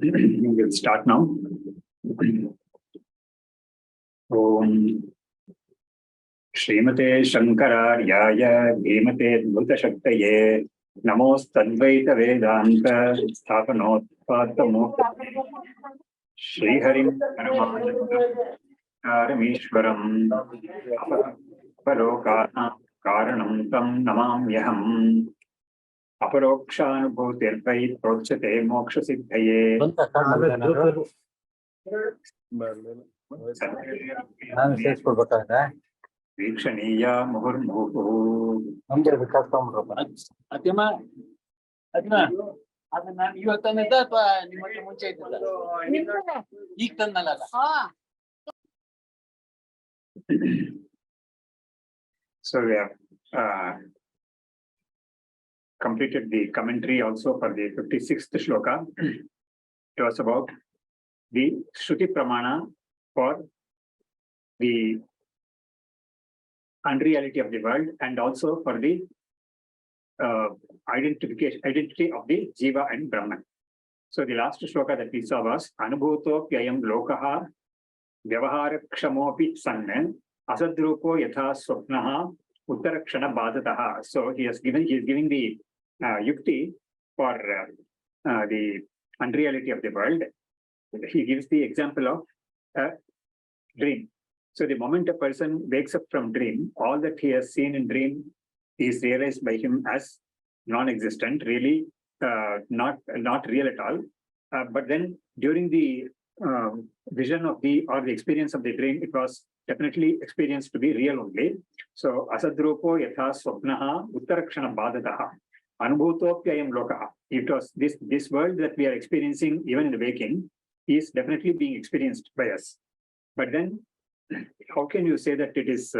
We'll start now. Om Srimate Shankaracharya Dhimate Advaita Namos Advaita Vedanta Sthapanotpatamo Shri Harim Paramishwaram Aparokṣānubhūti-Karanam Tam Namamyaham Aparokṣānubhūti-Moksha-siddhaye Vikṣaniya Muhurmuhu. So we have completed the commentary also for the 56th shloka. It was about the Shruti Pramana for the unreality of the world and also for the identity of the Jiva and Brahman. So the last shloka that we saw was Anubhuto Pyayam Lokaha Vyavaharakṣamopi Sanne Asadrupo Yatha Swapnaha Uttarakṣana Badataha. So he is giving the yukti for the unreality of the world. He gives the example of a dream. So the moment a person wakes up from dream, all that he has seen in dream is realized by him as non-existent, really not real at all. But then during the vision of the experience of the dream, it was definitely experienced to be real only. So asadrupo yatha swapnaha uttarakṣana badataha anubhutopyayam lokaha. It was this world that we are experiencing even in the waking is definitely being experienced by us. But then how can you say that it is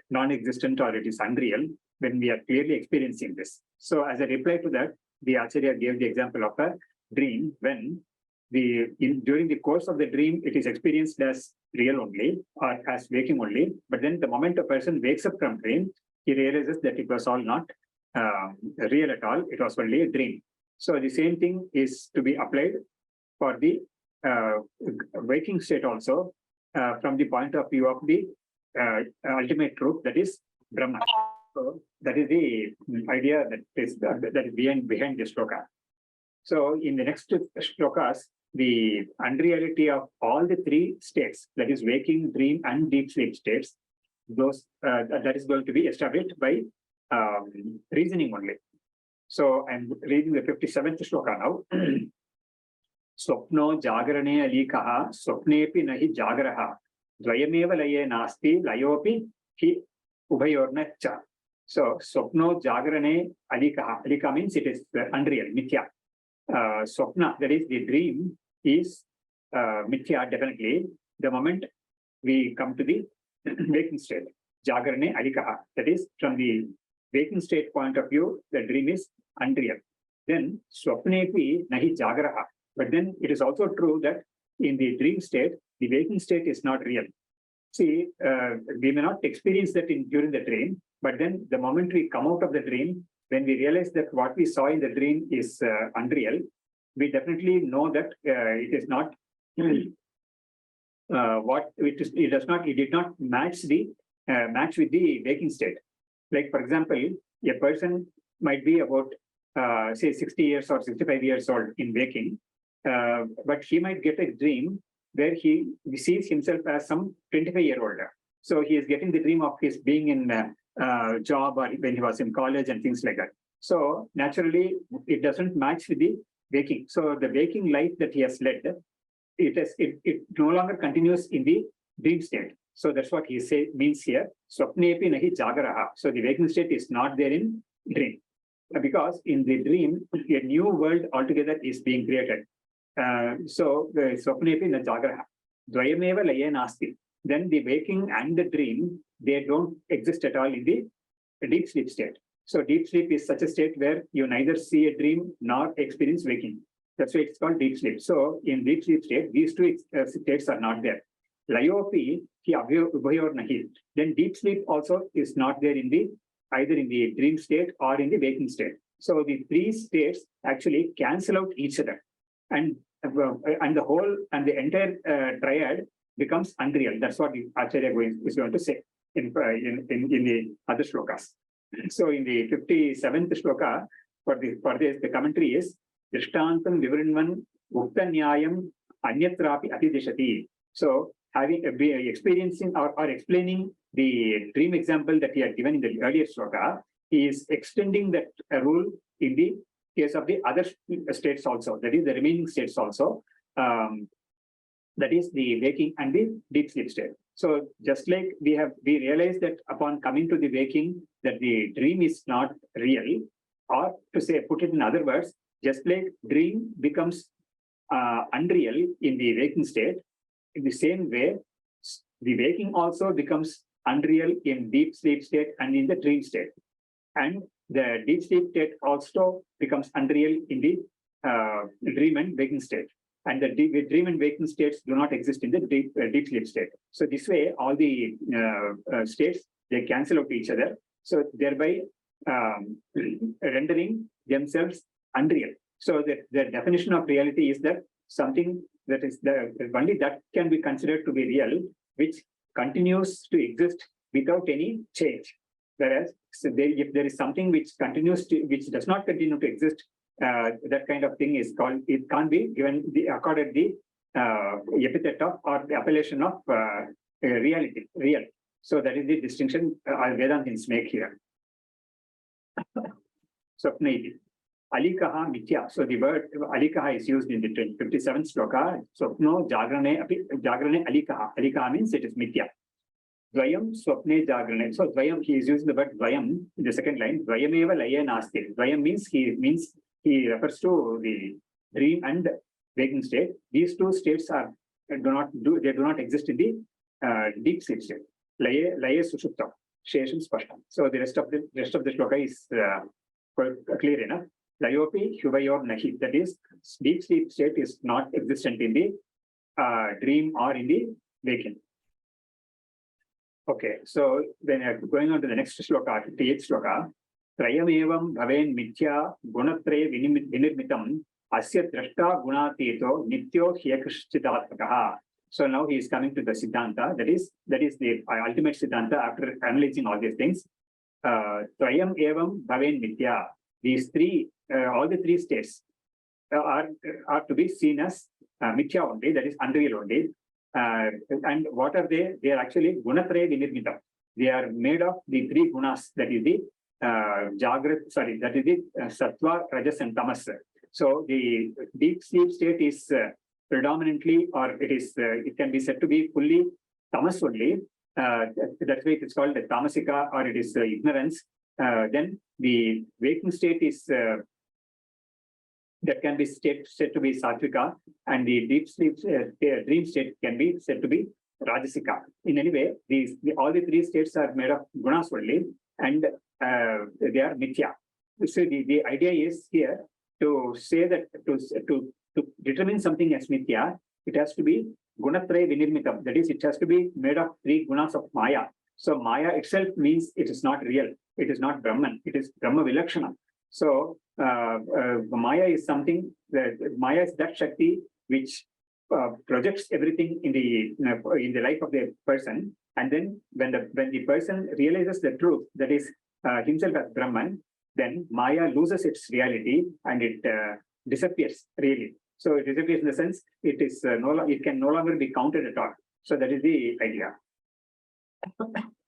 non-existent or it is unreal when we are clearly experiencing this? So as a reply to that, the Acharya gave the example of a dream when during the course of the dream, it is experienced as real only or as waking only. But then the moment a person wakes up from dream, he realizes that it was all not real at all. It was only a dream. So the same thing is to be applied for the waking state also from the point of view of the ultimate truth, that is Brahman. So that is the idea that is behind this shloka. So in the next shlokas, the unreality of all the three states, that is waking, dream, and deep sleep states, those that is going to be established by reasoning only. So I'm reading the 57th shloka now. Swapno jagarane alikaha swapnepi nahi jagaraha dvayameva laye nasti layopi hi ubhayorna cha. So swapno jagarane alikaha. Alika means it is unreal, mithya. Swapna, that is the dream, is mithya definitely. The moment we come to the waking state, jagarane alikaha, that is from the waking state point of view, the dream is unreal. Then swapnepi nahi jagaraha. But then it is also true that in the dream state, the waking state is not real. See, we may not experience that during the dream, but then the moment we come out of the dream, when we realize that what we saw in the dream is unreal, we definitely know that it is not it did not match with the waking state. Like for example, a person might be about say 60 years or 65 years old in waking. But he might get a dream where he sees himself as some 25-year-old. So he is getting the dream of his being in a job or when he was in college and things like that. So naturally, it doesn't match with the waking. So the waking life that he has led, it no longer continues in the dream state. So that's what he means here. Swapnepi nahi jagaraha. So the waking state is not there in dream. Because in the dream, a new world altogether is being created. So the swapnepi na jagaraha dvayameva laye nasti. Then the waking and the dream, they don't exist at all in the deep sleep state. So deep sleep is such a state where you neither see a dream nor experience waking. That's why it's called deep sleep. So in deep sleep state, these two states are not there. Layopi ki abhayor nahi. Then deep sleep also is not there in the either in the dream state or in the waking state. So the three states actually cancel out each other. And and the whole and the entire triad becomes unreal. That's what Acharya is going to say in the other shlokas. So in the 57th shloka, for this, the commentary is Drishtantam Vivrinvan Uktanyayam Anyatrapi Atidishati. So having experiencing or explaining the dream example that he had given in the earlier shloka, he is extending that rule in the case of the other states also, that is the remaining states also, that is the waking and the deep sleep state. So just like we realize that upon coming to the waking, that the dream is not real, or to say, put it in other words, just like dream becomes unreal in the waking state, in the same way, the waking also becomes unreal in deep sleep state and in the dream state. And the deep sleep state also becomes unreal in the dream and waking state. And the dream and waking states do not exist in the deep sleep state. So this way, all the states, they cancel out each other. So thereby rendering themselves unreal. So the definition of reality is that something that is only that can be considered to be real, which continues to exist without any change. Whereas if there is something which does not continue to exist, that kind of thing is called, it can't be given accorded the epithet of or the appellation of reality, real. So that is the distinction Vedantins make here. Swapna Alikaha Mithya. So the word Alikaha is used in the 57th sloka. Swapno Jagrane Alikaha. Alikaha means it is Mithya. Dvayam Swapne Jagrane. So Dvayam, he is using the word Dvayam in the second line. Dvayameva Laya Nasti. Dvayam means he refers to the dream and waking state. These two states do not exist in the deep sleep state. Laya Sushupta. Shesham Spashtam. So the rest of the shloka is clear enough. Layopi Huvayor Nahi. That is, deep sleep state is not existent in the dream or in the waking. Okay, so then going on to the next shloka, 58th shloka. Trayamevam bhaven mithya gunatre vinirmitam asya drashta gunateto nityo hyakrishchidatmakaha. So now he is coming to the Siddhanta, that is the ultimate Siddhanta after analyzing all these things. Trayam evam bhaven mithya. These three, all the three states are to be seen as mithya only, that is unreal only. And what are they? They are actually gunatraya vinirmitam. They are made of the three gunas, that is the that is the sattva, rajas, and tamas. So the deep sleep state is predominantly, or it can be said to be fully tamas only. That's why it is called the tamasika, or it is ignorance. Then the waking state is that can be said to be sattvika, and the deep sleep dream state can be said to be rajasika. In any way, all the three states are made of gunas only, and they are mithya. So the idea is here to say that to determine something as mithya, it has to be gunatraya vinirmitam. That is, it has to be made of three gunas of maya. So maya itself means it is not real. It is not Brahman. It is Brahma Vilakshana. So maya is something Maya is that Shakti which projects everything in the life of the person. And then when the person realizes the truth, that is himself as Brahman, then Maya loses its reality and it disappears really. So it disappears in the sense it can no longer be counted at all. So that is the idea.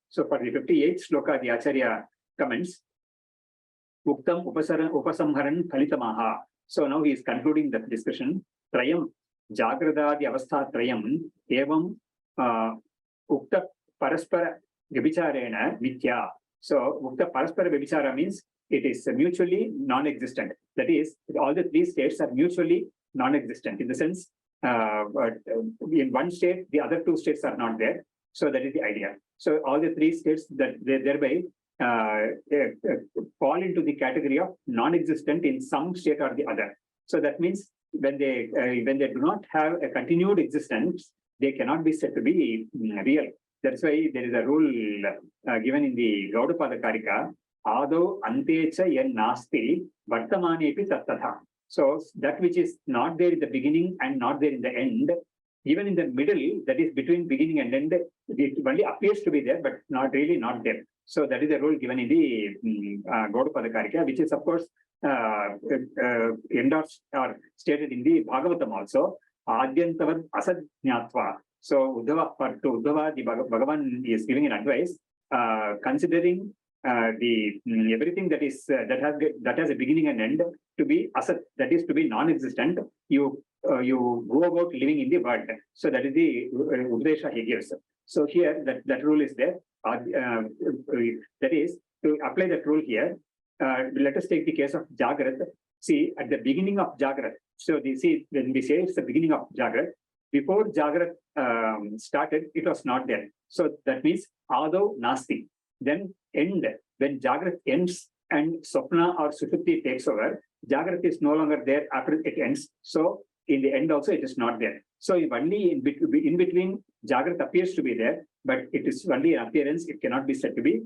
So for the 58th shloka, the Acharya comments, Uktam upasamharan phalitamaha. So now he is concluding the discussion. Trayam jagradadi avastha trayam evam ukta paraspara vibicharena mithya. So ukta paraspara vibichara means it is mutually non-existent. That is, all the three states are mutually non-existent in the sense in one state, the other two states are not there. So that is the idea. So all the three states that they thereby fall into the category of non-existent in some state or the other. So that means when they do not have a continued existence, they cannot be said to be real. That's why there is a rule given in the Gaudapada Karika, Ado Antecha Yen Nasti Vartamanepi Tattatha. So that which is not there in the beginning and not there in the end, even in the middle, that is between beginning and end, it only appears to be there, but not really not there. So that is the rule given in the Gaudapada-karika, which is of course endorsed or stated in the Bhagavatam also. Adyantavad asad jnatva. So Uddhava, to Uddhava, the Bhagavan is giving an advice, considering everything that is that has a beginning and end to be asat, that is to be non-existent. You go about living in the world. So that is the Udesha he gives. So here that rule is there. That is to apply that rule here. Let us take the case of Jagrat. See, at the beginning of Jagrat. So when we say it's the beginning of Jagrat, before Jagrat started, it was not there. So that means Ado Nasti. Then end, when Jagrat ends and Swapna or Sushupti takes over, Jagrat is no longer there after it ends. So in the end also it is not there. So only in between Jagrat appears to be there, but it is only an appearance. It cannot be said to be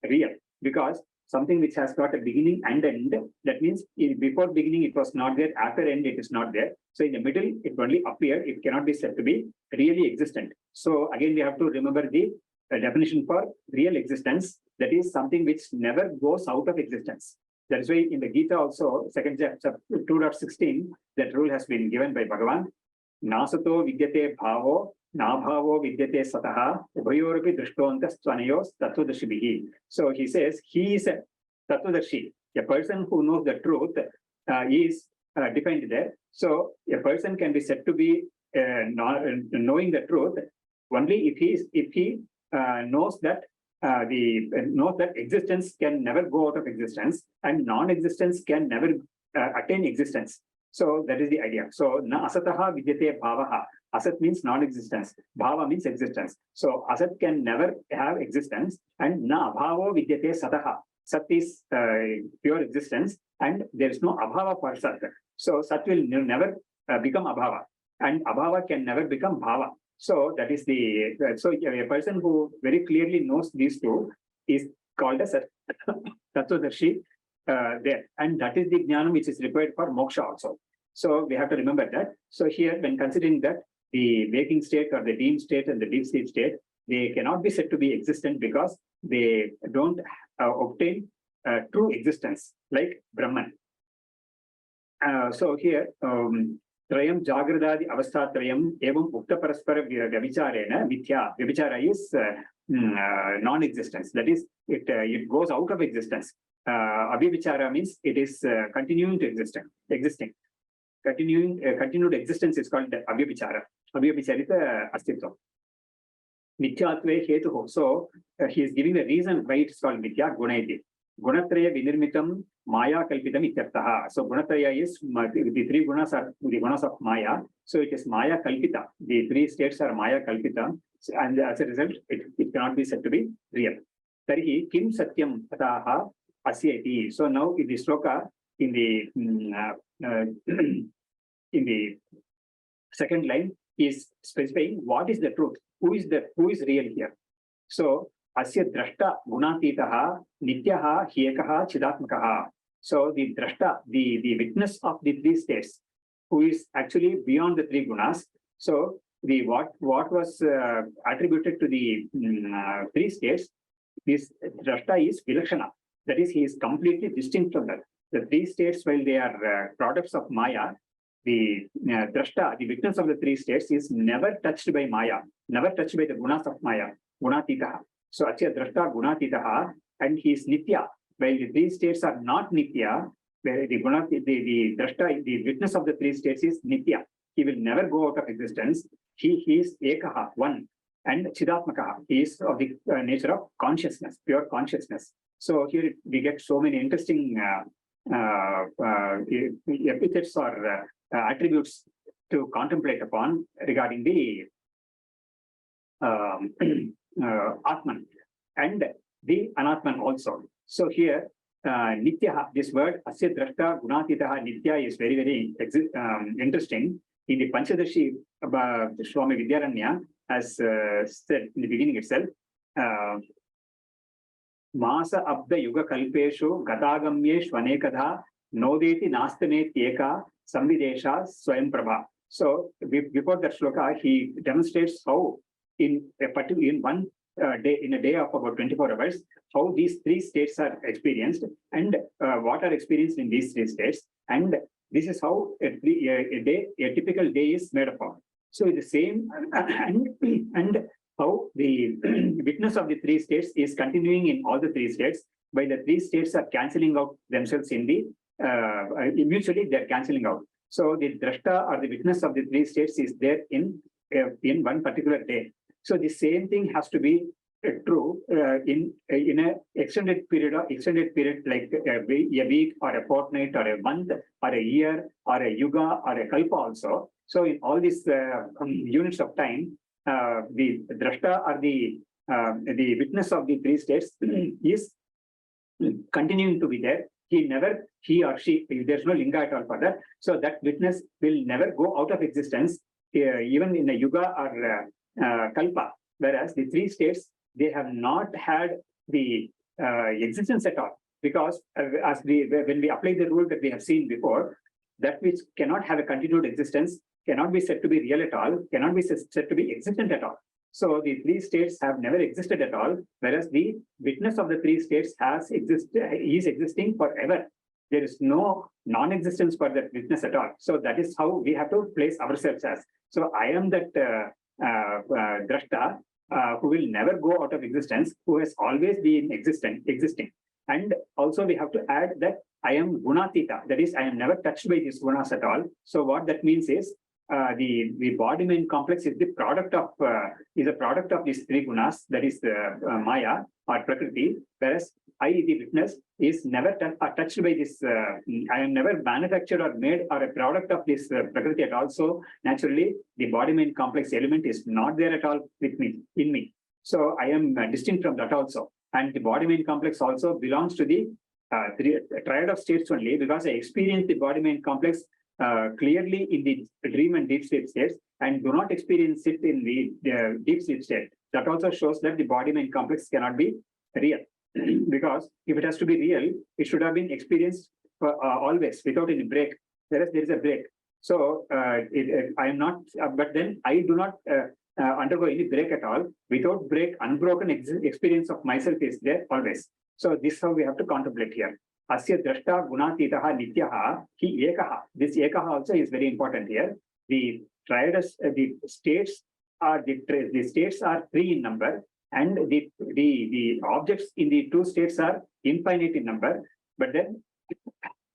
real, because something which has got a beginning and end, that means before beginning it was not there, after end it is not there. So in the middle it only appears, it cannot be said to be really existent. So again we have to remember the definition for real existence, that is something which never goes out of existence. That is why in the Gita also, second chapter 2.16, that rule has been given by Bhagavan. Nasato vidyate bhavo, nabhavo vidyate sataha, ubhayorapi drishtontas tvanayos tattvadarshibhihi. So he says he is a tattvadarshi, a person who knows the truth is defined there. So a person can be said to be knowing the truth only if he knows that existence can never go out of existence and non-existence can never attain existence. So that is the idea. So na asataha vidyate bhavaha. Asat means non-existence. Bhava means existence. So asat can never have existence, and na abhavo vidyate sataha. Sat is pure existence, and there is no abhava for sat. So sat will never become abhava, and abhava can never become bhava. So that is so a person who very clearly knows these two is called as a tattvadarshi there, and that is the jnanam which is required for moksha also. So we have to remember that. So here, when considering that the waking state or the dream state and the deep sleep state, they cannot be said to be existent because they don't obtain true existence like Brahman. So here. Trayam Jagradadi Avastha Trayam Evam Ukta Paraspara Vyabicharena Mithya. Vyabhichara is non-existence. That is, it goes out of existence. Abhivichara means it is continuing to existing. Continued existence is called Abhivichara. Abhivicharita Astitva. Mithyatve Hetuho. So he is giving the reason why it is called Mithya, Gunaiti. Gunatraya Vinirmitam Maya Kalpitam Ityartaha. So Gunatraya is the three gunas are the gunas of Maya. So it is Maya Kalpita. The three states are Maya Kalpita, and as a result, it cannot be said to be real. Tarihi Kim Satyam Ataha Asyati. So now in the sloka, in the second line, is specifying what is the truth, who is real here. So Asya drashta gunatitaha nityaha hyekaha chidatmakaha. So the drashta, the witness of the three states, who is actually beyond the three gunas. So the what was attributed to the three states, this drashta is vilakshana. That is, he is completely distinct from that. The three states, while they are products of Maya, the drashta, the witness of the three states, is never touched by Maya, never touched by the gunas of Maya, gunatitaha. So Achya drashta gunatitaha, and he is nitya. While the three states are not nitya, the drashta, the witness of the three states is nitya. He will never go out of existence. He is ekaha, one, and chidatmakaha. He is of the nature of consciousness, pure consciousness. So here we get so many interesting epithets or attributes to contemplate upon regarding the Atman and the Anatman also. So here, Nityaha, this word Asya Drashta Gunatitaha Nitya is very, very interesting. In the Panchadashi, Swami Vidyaranya has said in the beginning itself, Masa Abda Yuga Kalpeshu Gatagamye Shvanekadha Nodeti Nastamet Eka Samvidesha Swayam Prabha. So before that shloka, he demonstrates how in one day, in a day of about 24 hours, how these three states are experienced and what are experienced in these three states. And this is how a typical day is made up of. So the same, and how the witness of the three states is continuing in all the three states, by the three states are cancelling out themselves in the, mutually they're cancelling out. So the drashta or the witness of the three states is there in one particular day. So the same thing has to be true in a extended period like a week or a fortnight or a month or a year or a yuga or a kalpa also. So in all these units of time, the drashta or the witness of the three states is continuing to be there. He or she, there's no linga at all for that. So that witness will never go out of existence, even in a yuga or kalpa. Whereas the three states, they have not had the existence at all. Because when we apply the rule that we have seen before, that which cannot have a continued existence cannot be said to be real at all, cannot be said to be existent at all. So the three states have never existed at all, whereas the witness of the three states is existing forever. There is no non-existence for that witness at all. So that is how we have to place ourselves as. So I am that drashta who will never go out of existence, who has always been existing. And also we have to add that I am gunatita, that is, I am never touched by these gunas at all. So what that means is, the body-mind complex is the product of these three gunas, that is Maya or Prakriti, whereas I, the witness, is never touched by this. I am never manufactured or made or a product of this Prakriti at all. So naturally, the body-mind complex element is not there at all in me. So I am distinct from that also. And the body-mind complex also belongs to the triad of states only, because I experience the body-mind complex clearly in the dream and deep sleep states, and do not experience it in the deep sleep state. That also shows that the body-mind complex cannot be real. Because if it has to be real, it should have been experienced always without any break, whereas there is a break. So I am not, but then I do not undergo any break at all. Without break, unbroken experience of myself is there always. So this is how we have to contemplate here. Asya drashta gunatitaha nityaha hi ekaha. This ekaha also is very important here. The triads, the states are three in number, and the objects in the two states are infinite in number. But then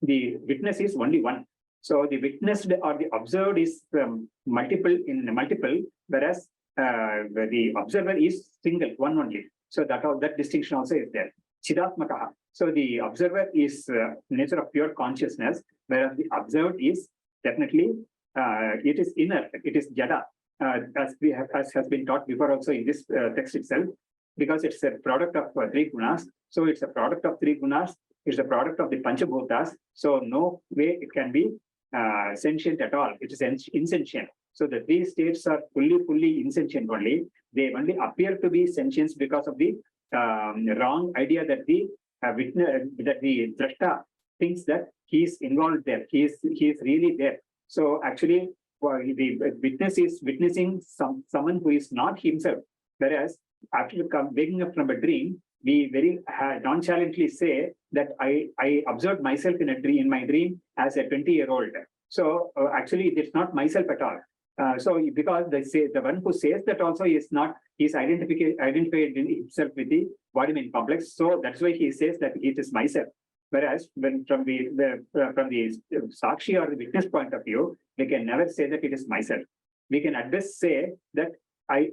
the witness is only one. So the witnessed or the observed is multiple, whereas the observer is single, one only. So that distinction also is there. Chidatmakaha. So the observer is nature of pure consciousness, whereas the observed is definitely it is inert, it is jada, as has been taught before also in this text itself, because it's a product of three gunas. So it's a product of three gunas. It's a product of the panchabhutas. So no way it can be sentient at all. It is insentient. So the three states are fully insentient only. They only appear to be sentient because of the wrong idea that the drashta thinks that he is involved there. He is really there. So actually, the witness is witnessing someone who is not himself. Whereas after waking up from a dream, we very nonchalantly say that I observed myself in my dream as a 20-year-old. So actually, it's not myself at all. So because the one who says that also is not, he's identified himself with the body-mind complex. So that's why he says that it is myself. Whereas when from the sakshi or the witness point of view, we can never say that it is myself. We can at best say that I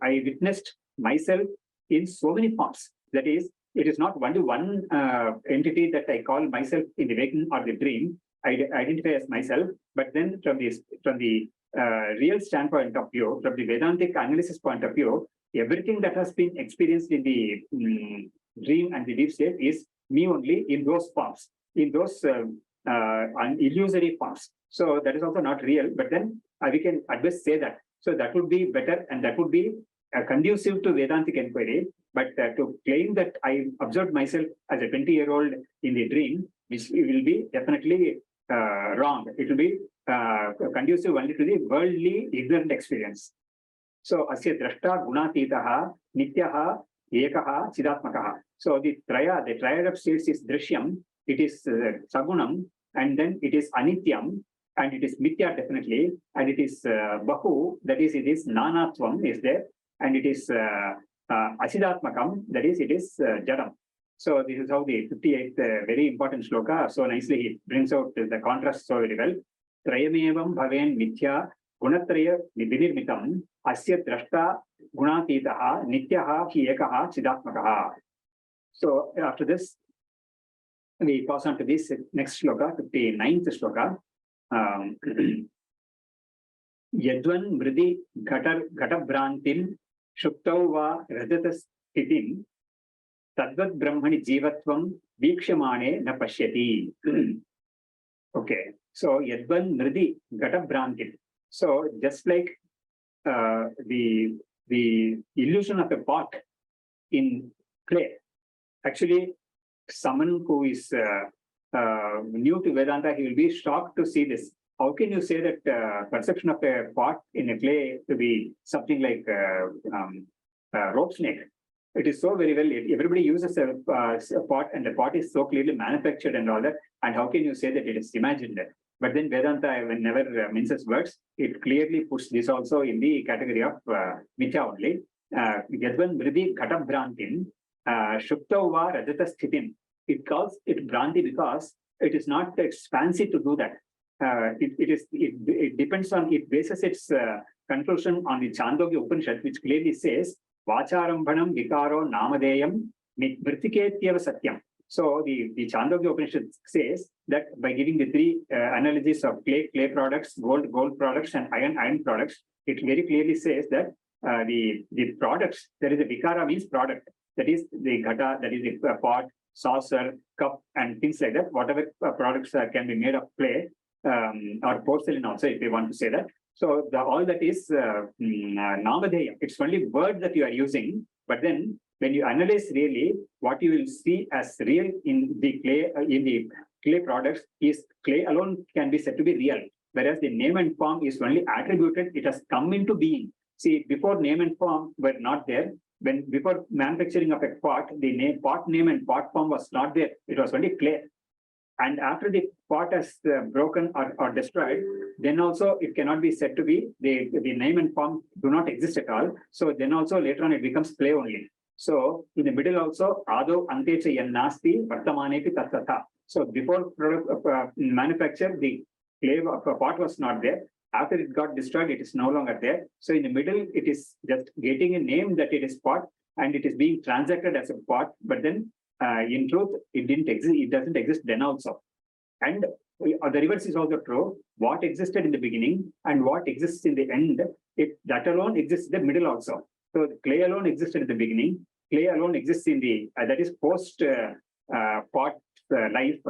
witnessed myself in so many forms. That is, it is not one entity that I call myself in the waking or the dream. I identify as myself, but then from the real standpoint of view, from the Vedantic analysis point of view, everything that has been experienced in the dream and the deep state is me only in those forms, in those illusory forms. So that is also not real, but then we can at best say that. So that would be better, and that would be conducive to Vedantic inquiry. But to claim that I observed myself as a 20-year-old in the dream which will be definitely wrong. It will be conducive only to the worldly ignorant experience. So, asya drashta gunatitaha nityaha ekaha chidatmakaha. So, the triad of states is drishyam, it is sagunam, and then it is anityam, and it is mithya definitely, and it is bahu, that is, it is nanatvam is there, and it is asidatmakam, that is, it is jadam. So this is how the 58th very important shloka, so nicely he brings out the contrast so very well. Trayamevam bhaven mithya gunatraya vinirmitam asya drashta gunatitaha nityaha hi ekaha chidatmakaha. So after this, we pass on to this next shloka, 59th shloka. Yadvan mridi ghatabhrantin shuktau va rajatas sthitim Tadvat Brahmani Jivatvam Vikshamane na Pashyati. Okay, so Yadvan Nridi Ghatabhrantin. So just like the illusion of a pot in clay, actually someone who is new to Vedanta, he will be shocked to see this. How can you say that perception of a pot in a clay to be something like rope snake? It is so very well, everybody uses a pot, and the pot is so clearly manufactured and all that. And how can you say that it is imagined? But then Vedanta, whenever minces words, it clearly puts this also in the category of mithya only. Yadvan Vridi Ghatabhrantin, Shuktau va Rajata Sthitim. It calls it Bhranti because it is not fancy to do that. It depends on, it bases its conclusion on the Chandogya Upanishad, which clearly says, Vacharambhanam vikaro namadeyam mritiketyeva satyam. So the Chandogya Upanishad says that by giving the three analogies of clay products, gold products, and iron products, it very clearly says that the products, there is a vikara means product, that is the ghata, that is the pot, saucer, cup, and things like that. Whatever products can be made of clay or porcelain also, if you want to say that. So all that is namadheya. It's only word that you are using, but then when you analyze really, what you will see as real in the clay products is clay alone can be said to be real, whereas the name and form is only attributed. It has come into being. See, before name and form were not there. Before manufacturing of a pot, the pot name and pot form was not there. It was only clay. And after the pot has broken or destroyed, then also it cannot be said to be, the name and form do not exist at all. So then also later on it becomes clay only. So in the middle also, ado antecha yannasti vartamanepi tattata. So before manufacture, the clay pot was not there. After it got destroyed, it is no longer there. So in the middle, it is just getting a name that it is pot, and it is being transacted as a pot, but then in truth, it didn't exist. It doesn't exist then also. And the reverse is also true. What existed in the beginning and what exists in the end, that alone exists in the middle also. So the clay alone existed in the beginning. Clay alone exists in the, that is post pot life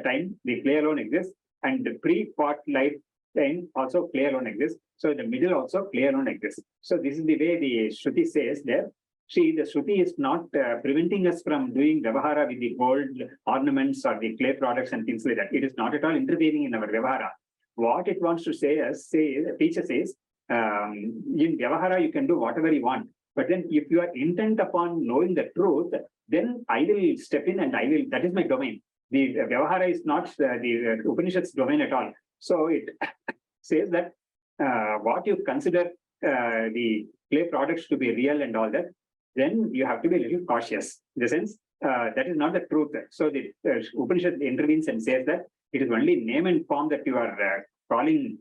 time. The clay alone exists, and the pre-pot life time also clay alone exists. So in the middle also clay alone exists. So this is the way the Shruti says there. See, the Shruti is not preventing us from doing Vyavahara with the gold ornaments or the clay products and things like that. It is not at all intervening in our Vyavahara. What it wants to teach us is, in Vyavahara, you can do whatever you want. But then if you are intent upon knowing the truth, then I will step in and that is my domain. The Vyavahara is not the Upanishad's domain at all. So it says that what you consider the clay products to be real and all that, then you have to be a little cautious. In the sense, that is not the truth. So the Upanishad intervenes and says that it is only name and form that you are calling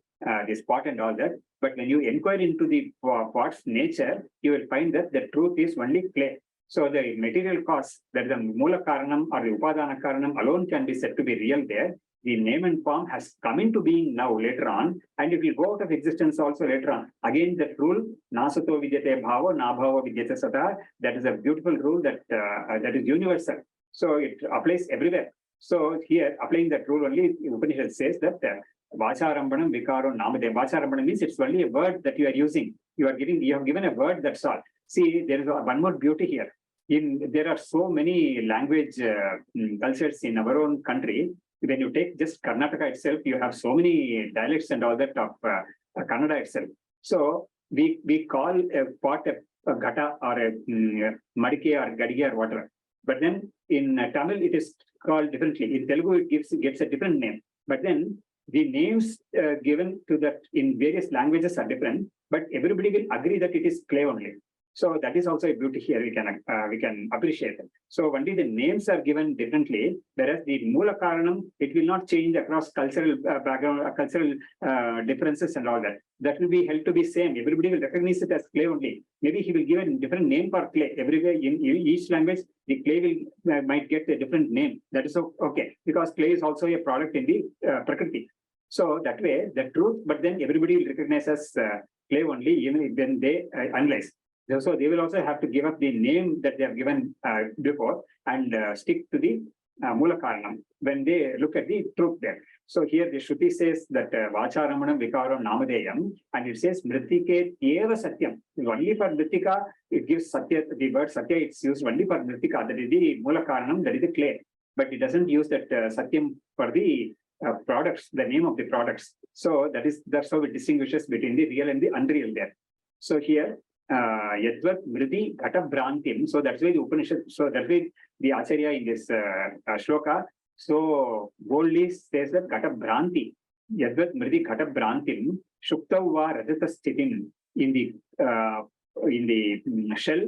this pot and all that. But when you inquire into the pot's nature, you will find that the truth is only clay. So the material cause, that is the Mula Karanam or the Upadana Karanam alone can be said to be real there. The name and form has come into being now later on, and it will go out of existence also later on. Again, that rule, nasato vidyate bhava, nabhava vidyate sata, that is a beautiful rule that is universal. So it applies everywhere. So here, applying that rule only, Upanishad says that Vacharambanam vikaro namade. Vacharambanam means it's only a word that you are using. You have given a word, that's all. See, there is one more beauty here. there are so many language cultures in our own country. When you take just Karnataka itself, you have so many dialects and all that of Kannada itself. So we call a pot a gata or a madike or gadige or whatever. But then in Tamil, it is called differently. In Telugu, it gets a different name. But then the names given to that in various languages are different, but everybody will agree that it is clay only. So that is also a beauty here we can appreciate. So only the names are given differently, whereas the Mula Karanam, it will not change across cultural background, cultural differences and all that. That will be held to be same. Everybody will recognize it as clay only. Maybe he will give a different name for clay. Everywhere in each language, the clay will might get a different name. That is okay, because clay is also a product in the Prakriti. So that way, the truth, but then everybody will recognize as clay only, even when they analyze. So they will also have to give up the name that they have given before and stick to the Mula Karanam when they look at the truth there. So here the Shruti says that Vacharamanam Vikaram Namadeyam, and it says Mritike Eva Satyam. Only for Mritika, it gives Satya, the word Satya, it's used only for Mritika, that is the Mula Karanam, that is the clay. But it doesn't use that Satyam for the products, the name of the products. So that's how it distinguishes between the real and the unreal there. So here, Yadvat Mridi Ghata Brantim. So that's why the Upanishad, so that's why the Acharya in this shloka so boldly says that Ghata Branti. Yadvat Mridi Ghata Brantim Shuktava Rajata Sthitim. In the shell,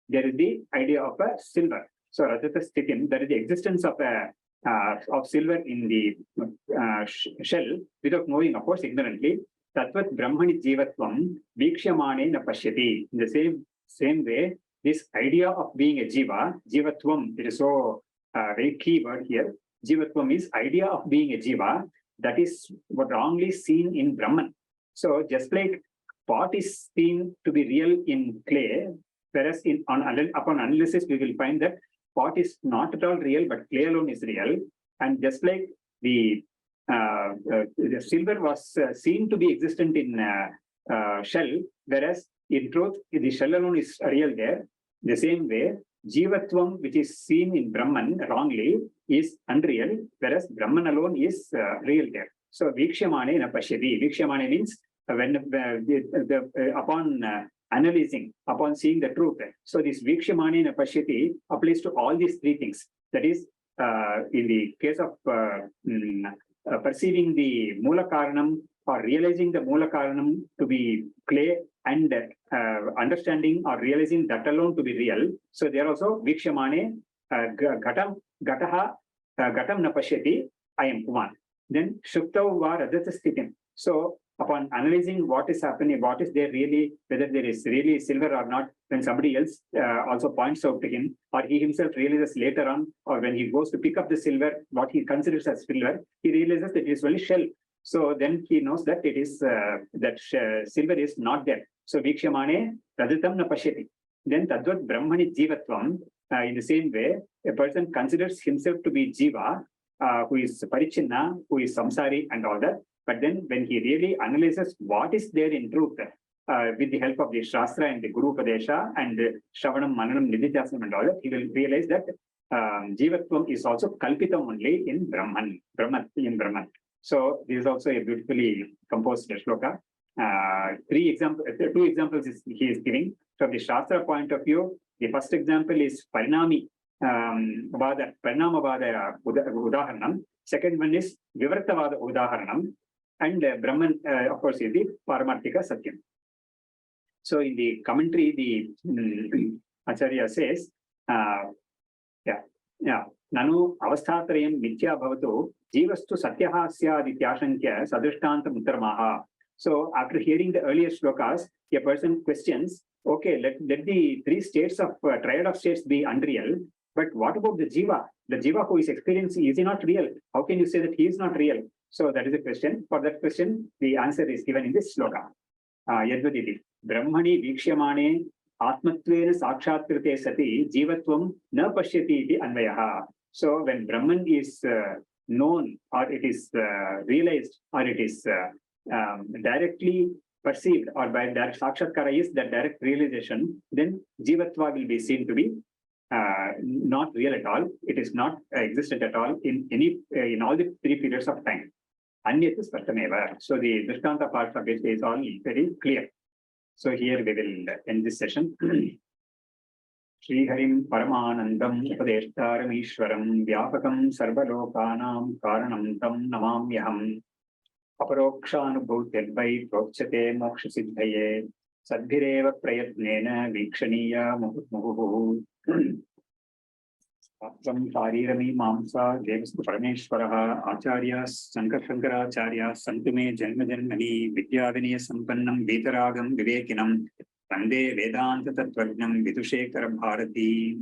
there is the idea of a silver. So Rajata Sthitim, there is the existence of silver in the shell without knowing, of course, ignorantly. Tatvat Brahmani Jivatman Vikshamane na Pashyati. In the same way, this idea of being a Jiva, Jivatvam, it is so very key word here. Jivatvam is idea of being a Jiva that is what wrongly seen in Brahman. So just like pot is seen to be real in clay, whereas upon analysis we will find that pot is not at all real, but clay alone is real. And just like the silver was seen to be existent in shell, whereas in truth, the shell alone is real there. The same way, Jivatvam, which is seen in Brahman wrongly, is unreal, whereas Brahman alone is real there. So, Vikshamane na Pashyati. Vikshamane means when upon analyzing, upon seeing the truth. So, this Vikshamane na Pashyati applies to all these three things. That is, in the case of perceiving the Mula Karanam or realizing the Mula Karanam to be clay and understanding or realizing that alone to be real. So there also Vikshamane Gataha Gatam na Pashyati Ayam Kuman. Then Shuktav va Rajata Sthitim. So upon analyzing what is happening, what is there really, whether there is really silver or not, when somebody else also points out to him, or he himself realizes later on, or when he goes to pick up the silver, what he considers as silver, he realizes that it is only shell. So then he knows that it is silver is not there. So Vikshamane Rajatam na Pashyati. Then Tadvat Brahmani Jivatvam. In the same way, a person considers himself to be Jiva, who is Parichinna, who is Samsari and all that. But then when he really analyzes what is there in truth, with the help of the Shastra and the Guru Padesha and Shravanam, Mananam, Nididhyasam and all that, he will realize that Jivatvam is also Kalpitam only in Brahman. So this is also a beautifully composed shloka. Two examples he is giving. From the Shastra point of view, the first example is Parinami Parinamavada Udaharanam. Second one is Vivartavada Udaharanam. And Brahman, of course, is the Paramarthika Satyam. So in the commentary, the Acharya says, Nanu avasthatrayam mithya bhavatu jivastu satyaha syadityashankya sadrishtantam uttaramaha. So after hearing the earlier shlokas, a person questions, okay, let the three states of triad of states be unreal, but what about the Jiva? The Jiva who is experiencing, is he not real? How can you say that he is not real? So that is a question. For that question, the answer is given in this shloka. Yadvaditi. Brahmani vikshyamane atmatvena sakshatkrite sati jivatvam na pashyati iti anvayaha. So when Brahman is known, or it is realized, or it is directly perceived, or by direct sakshatkara is that direct realization, then jivatva will be seen to be not real at all. It is not existent at all in all the three periods of time. Anyat Spashtameva. So the Drishtanta part of it is all very clear. So here we will end this session. Shri Harim Paramanandam Upadeshtaram Ishwaram Vyapakam Sarvalokanam Karanam Tam Namamyaham Aparokṣānubhūti-Class-28.Sl.57-59 Moksha-Siddhaye Sadbhireva Prayatnena Vikshaniya Muhut Atvam Sharirami Mamsa Devastu Parameshwaraha Acharya Shankaracharya Santume Janma Janmani Vidyaviniya Sampannam Vitaragam Vivekinam Vande Vedanta Tattvajnam Vidushekara Bharati.